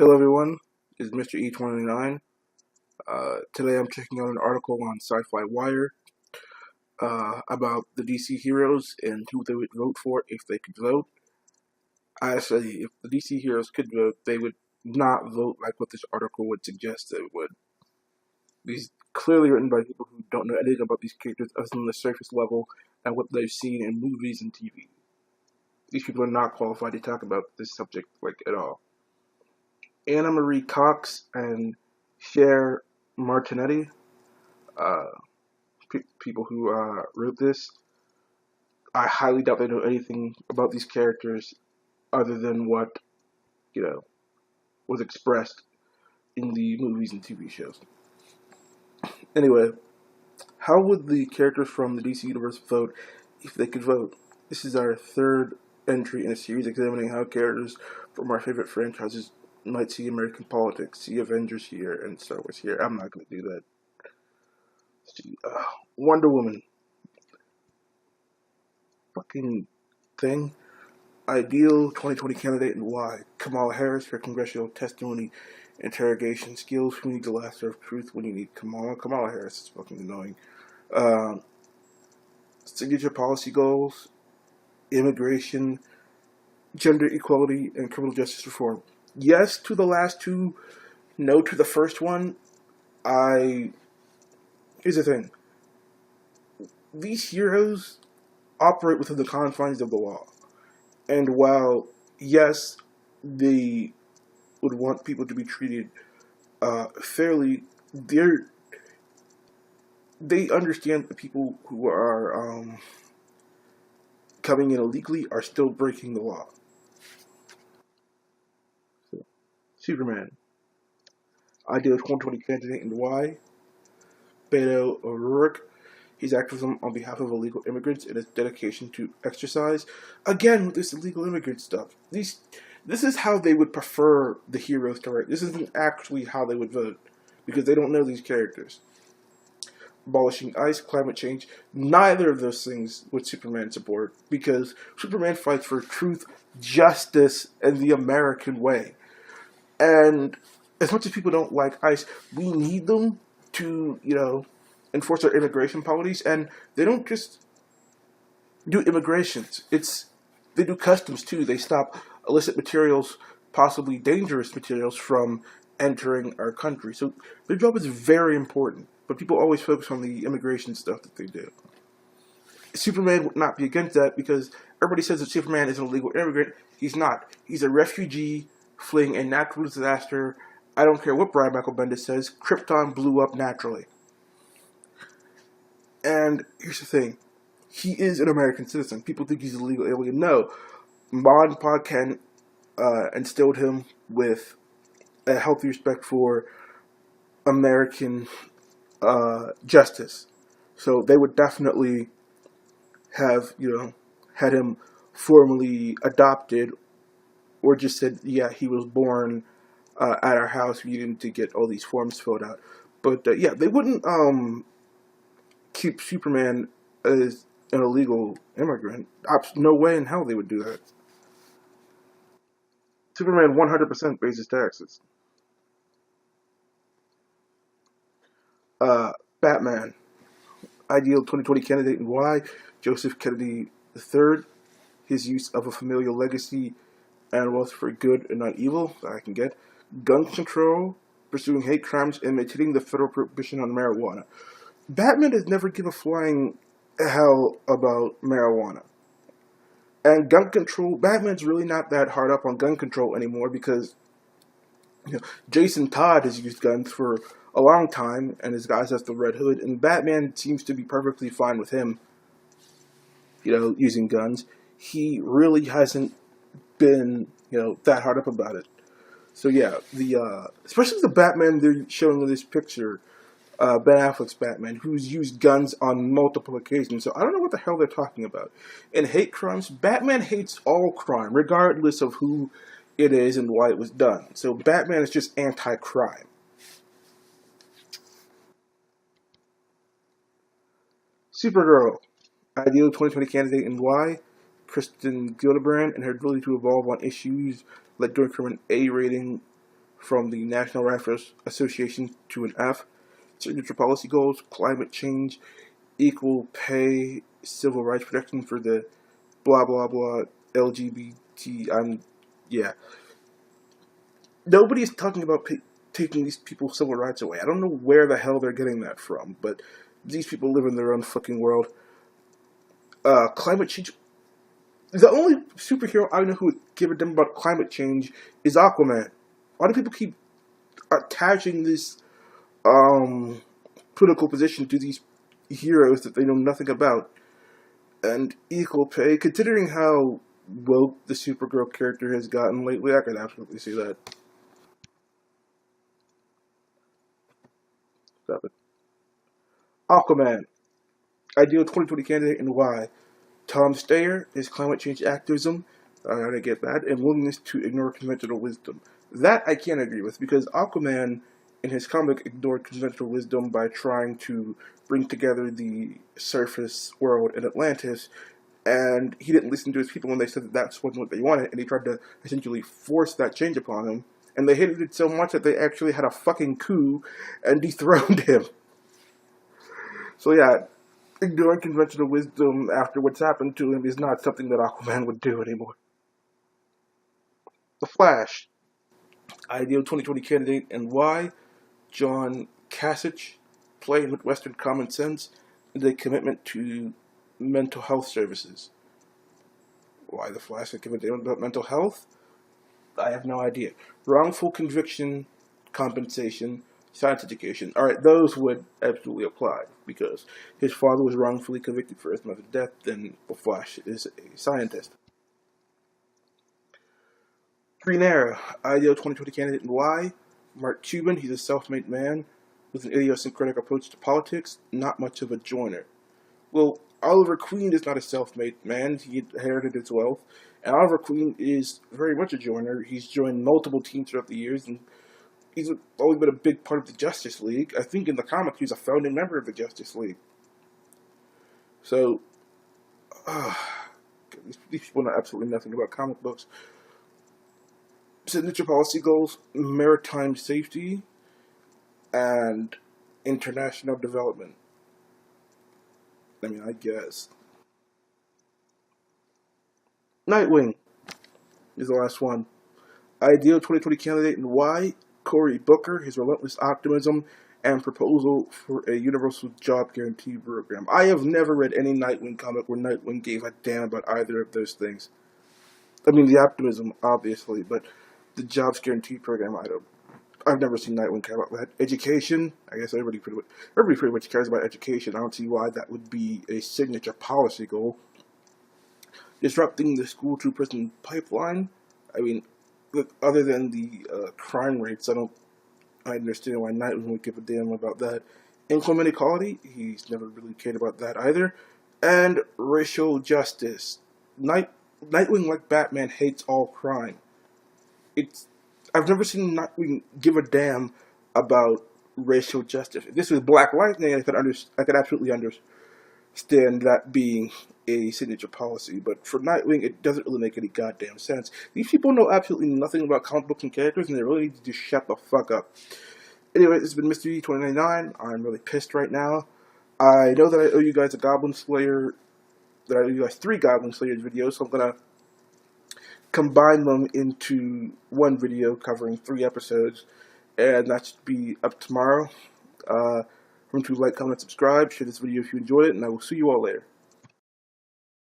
Hello everyone, it's Mr. E29. Today I'm checking out an article on SYFY Wire about the DC heroes and who they would vote for if they could vote. I say if the DC heroes could vote, they would not vote like what this article would suggest they would. These clearly written by people who don't know anything about these characters other than the surface level and what they've seen in movies and TV. These people are not qualified to talk about this subject at all. Anna Marie Cox and Cher Martinetti, people who wrote this, I highly doubt they know anything about these characters other than what, was expressed in the movies and TV shows. Anyway, how would the characters from the DC Universe vote if they could vote? This is our third entry in a series examining how characters from our favorite franchises might see American politics. See Avengers here and Star Wars here. I'm not going to do that. See, Wonder Woman. Fucking thing. Ideal 2020 candidate and why. Kamala Harris for congressional testimony, interrogation skills. Who needs the last of truth when you need Kamala? Kamala Harris is fucking annoying. Signature policy goals. Immigration, gender equality, and criminal justice reform. Yes to the last two, no to the first one. Here's the thing. These heroes operate within the confines of the law. And while, yes, they would want people to be treated fairly, they understand that people who are coming in illegally are still breaking the law. So, Superman. Ideal 2020 candidate and why. Beto O'Rourke. His activism on behalf of illegal immigrants and his dedication to exercise. Again, with this illegal immigrant stuff. This is how they would prefer the heroes to write. This isn't actually how they would vote, because they don't know these characters. Abolishing ICE, climate change. Neither of those things would Superman support, because Superman fights for truth, justice, and the American way. And as much as people don't like ICE, we need them to, enforce our immigration policies, and they don't just do immigrations. They do customs too. They stop illicit materials, possibly dangerous materials, from entering our country. So their job is very important, but people always focus on the immigration stuff that they do. Superman would not be against that, because everybody says that Superman is an illegal immigrant. He's not. He's a refugee fleeing a natural disaster. I don't care what Brian Michael Bendis says. Krypton blew up naturally. And here's the thing. He is an American citizen. People think he's a legal alien. No. Mon Ken instilled him with a healthy respect for American justice. So they would definitely have, had him formally adopted, or just said, yeah, he was born at our house. We needed to get all these forms filled out. But yeah, they wouldn't keep Superman as an illegal immigrant. No way in hell they would do that. Superman 100% pays his taxes. Batman. Ideal 2020 candidate and why. Joseph Kennedy III. His use of a familial legacy and wealth for good and not evil, that I can get. Gun control, pursuing hate crimes, and maintaining the federal prohibition on marijuana. Batman has never given a flying hell about marijuana. And gun control, Batman's really not that hard up on gun control anymore, because Jason Todd has used guns for a long time, and his guys have the Red Hood, and Batman seems to be perfectly fine with him, using guns. He really hasn't been, that hard up about it. So yeah, especially the Batman they're showing in this picture, Ben Affleck's Batman, who's used guns on multiple occasions. So I don't know what the hell they're talking about. In hate crimes, Batman hates all crime, regardless of who it is and why it was done. So Batman is just anti-crime. Supergirl. Ideal 2020 candidate and why. Kristen Gillibrand and her ability to evolve on issues led to her from an A rating from the National Rifle Association to an F. Signature policy goals: climate change, equal pay, civil rights protection for the blah blah blah LGBT. Yeah. Nobody's talking about taking these people's civil rights away. I don't know where the hell they're getting that from, but these people live in their own fucking world. Climate change. The only superhero I know who would give a damn about climate change is Aquaman. Why do people keep attaching this political position to these heroes that they know nothing about? And equal pay, considering how woke the Supergirl character has gotten lately, I could absolutely see that. Stop it. Aquaman, ideal 2020 candidate and why? Tom Steyer, his climate change activism, I get that, and willingness to ignore conventional wisdom. That I can't agree with, because Aquaman, in his comic, ignored conventional wisdom by trying to bring together the surface world in Atlantis, and he didn't listen to his people when they said that that's wasn't what they wanted, and he tried to essentially force that change upon him, and they hated it so much that they actually had a fucking coup and dethroned him. So yeah, ignoring conventional wisdom after what's happened to him is not something that Aquaman would do anymore. The Flash, ideal 2020 candidate and why? John Kasich, playing with Western common sense, and a commitment to mental health services. Why the Flash would give a damn about mental health? I have no idea. Wrongful conviction, compensation, science education. Alright, those would absolutely apply, because his father was wrongfully convicted for his mother's death, and the Flash is a scientist. Green Arrow, ideal 2020 candidate and why? Mark Cuban, he's a self-made man with an idiosyncratic approach to politics, not much of a joiner. Well, Oliver Queen is not a self-made man, he inherited his wealth, and Oliver Queen is very much a joiner. He's joined multiple teams throughout the years, and he's always been a big part of the Justice League. I think in the comics he's a founding member of the Justice League. So, these people know absolutely nothing about comic books. Signature policy goals: maritime safety and international development. I mean, I guess. Nightwing is the last one. Ideal 2020 candidate and why? Cory Booker, his relentless optimism and proposal for a universal job guarantee program. I have never read any Nightwing comic where Nightwing gave a damn about either of those things. I mean, the optimism, obviously, but the jobs guarantee program, I've never seen Nightwing care about that. Education, I guess everybody pretty much cares about education. I don't see why that would be a signature policy goal. Disrupting the school-to-prison pipeline. I mean, other than the crime rates, I understand why Nightwing would give a damn about that. Income inequality, he's never really cared about that either. And racial justice. Nightwing, like Batman, hates all crime. I've never seen Nightwing give a damn about racial justice. If this was Black Lightning, I could absolutely understand that being a signature policy, but for Nightwing, it doesn't really make any goddamn sense. These people know absolutely nothing about comic books and characters, and they really need to just shut the fuck up. Anyway, this has been Mr. D2099. I'm really pissed right now. I know that I owe you guys three Goblin Slayers videos, so I'm gonna combine them into one video covering 3 episodes, and that should be up tomorrow. Remember to like, comment, subscribe, share this video if you enjoyed it, and I will see you all later.